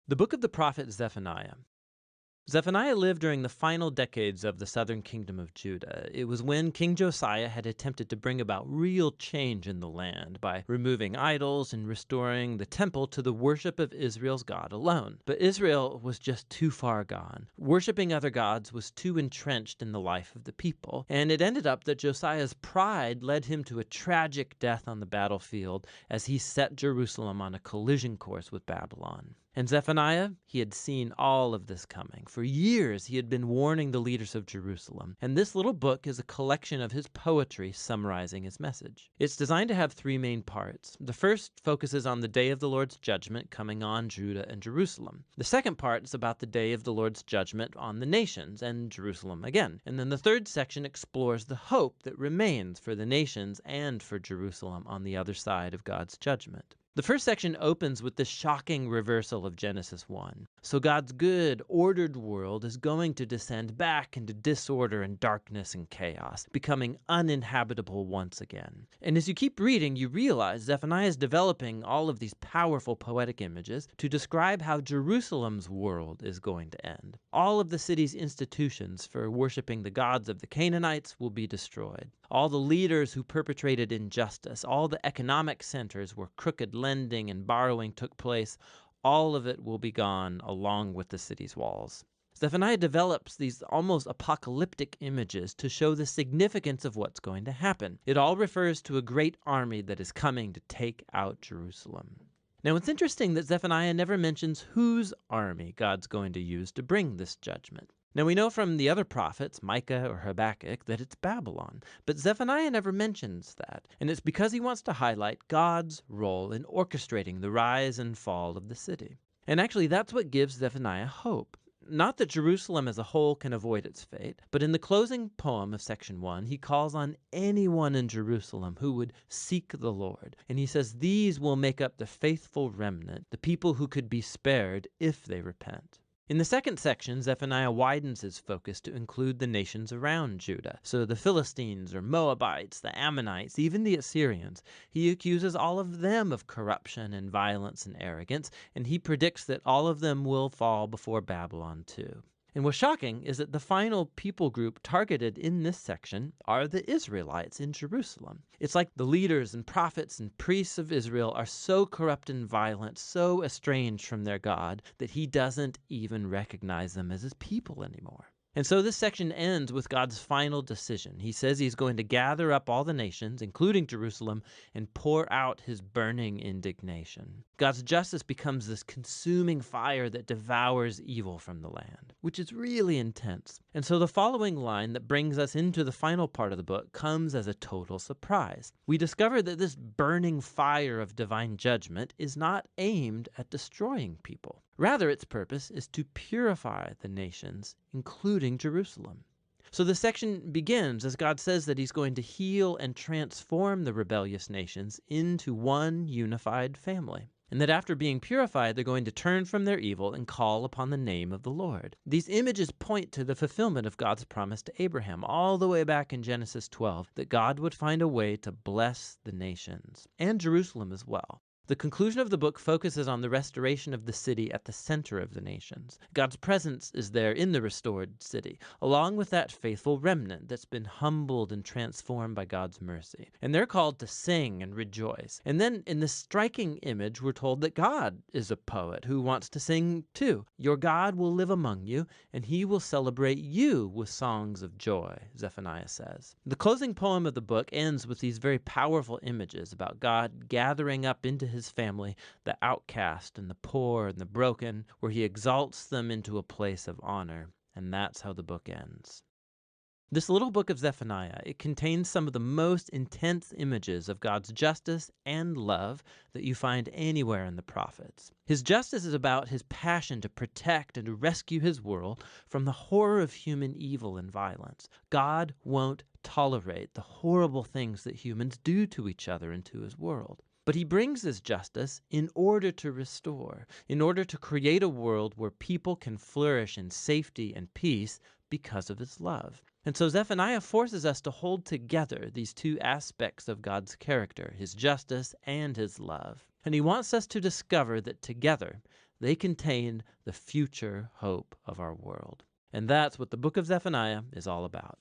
The book of the prophet Zephaniah. Zephaniah lived during the final decades of the southern kingdom of Judah. It was when King Josiah had attempted to bring about real change in the land by removing idols and restoring the temple to the worship of Israel's God alone. But Israel was just too far gone. Worshipping other gods was too entrenched in the life of the people, and it ended up that Josiah's pride led him to a tragic death on the battlefield as he set Jerusalem on a collision course with Babylon. And Zephaniah, he had seen all of this coming. For years, he had been warning the leaders of Jerusalem, and this little book is a collection of his poetry summarizing his message. It's designed to have three main parts. The first focuses on the day of the Lord's judgment coming on Judah and Jerusalem. The second part is about the day of the Lord's judgment on the nations and Jerusalem again. And then the third section explores the hope that remains for the nations and for Jerusalem on the other side of God's judgment. The first section opens with the shocking reversal of Genesis 1. So God's good, ordered world is going to descend back into disorder and darkness and chaos, becoming uninhabitable once again. And as you keep reading, you realize Zephaniah is developing all of these powerful poetic images to describe how Jerusalem's world is going to end. All of the city's institutions for worshiping the gods of the Canaanites will be destroyed. All the leaders who perpetrated injustice, all the economic centers where crooked lending and borrowing took place, all of it will be gone along with the city's walls. Zephaniah develops these almost apocalyptic images to show the significance of what's going to happen. It all refers to a great army that is coming to take out Jerusalem. Now, it's interesting that Zephaniah never mentions whose army God's going to use to bring this judgment. Now, we know from the other prophets, Micah or Habakkuk, that it's Babylon, but Zephaniah never mentions that, and it's because he wants to highlight God's role in orchestrating the rise and fall of the city. And actually, that's what gives Zephaniah hope. Not that Jerusalem as a whole can avoid its fate, but in the closing poem of section 1, he calls on anyone in Jerusalem who would seek the Lord. And he says these will make up the faithful remnant, the people who could be spared if they repent. In the second section, Zephaniah widens his focus to include the nations around Judah. So the Philistines or Moabites, the Ammonites, even the Assyrians, he accuses all of them of corruption and violence and arrogance, and he predicts that all of them will fall before Babylon too. And what's shocking is that the final people group targeted in this section are the Israelites in Jerusalem. It's like the leaders and prophets and priests of Israel are so corrupt and violent, so estranged from their God, that he doesn't even recognize them as his people anymore. And so this section ends with God's final decision. He says he's going to gather up all the nations, including Jerusalem, and pour out his burning indignation. God's justice becomes this consuming fire that devours evil from the land, which is really intense. And so the following line that brings us into the final part of the book comes as a total surprise. We discover that this burning fire of divine judgment is not aimed at destroying people. Rather, its purpose is to purify the nations, including Jerusalem. So the section begins as God says that he's going to heal and transform the rebellious nations into one unified family, and that after being purified, they're going to turn from their evil and call upon the name of the Lord. These images point to the fulfillment of God's promise to Abraham all the way back in Genesis 12, that God would find a way to bless the nations, and Jerusalem as well. The conclusion of the book focuses on the restoration of the city at the center of the nations. God's presence is there in the restored city, along with that faithful remnant that's been humbled and transformed by God's mercy. And they're called to sing and rejoice. And then in this striking image, we're told that God is a poet who wants to sing too. Your God will live among you, and he will celebrate you with songs of joy, Zephaniah says. The closing poem of the book ends with these very powerful images about God gathering up into his family the outcast and the poor and the broken, where he exalts them into a place of honor. And that's how the book ends. This little book of Zephaniah, it contains some of the most intense images of God's justice and love that you find anywhere in the prophets. His justice is about his passion to protect and to rescue his world from the horror of human evil and violence. God won't tolerate the horrible things that humans do to each other and to his world. But he brings his justice in order to restore, in order to create a world where people can flourish in safety and peace because of his love. And so Zephaniah forces us to hold together these two aspects of God's character, his justice and his love. And he wants us to discover that together They contain the future hope of our world. And that's what the book of Zephaniah is all about.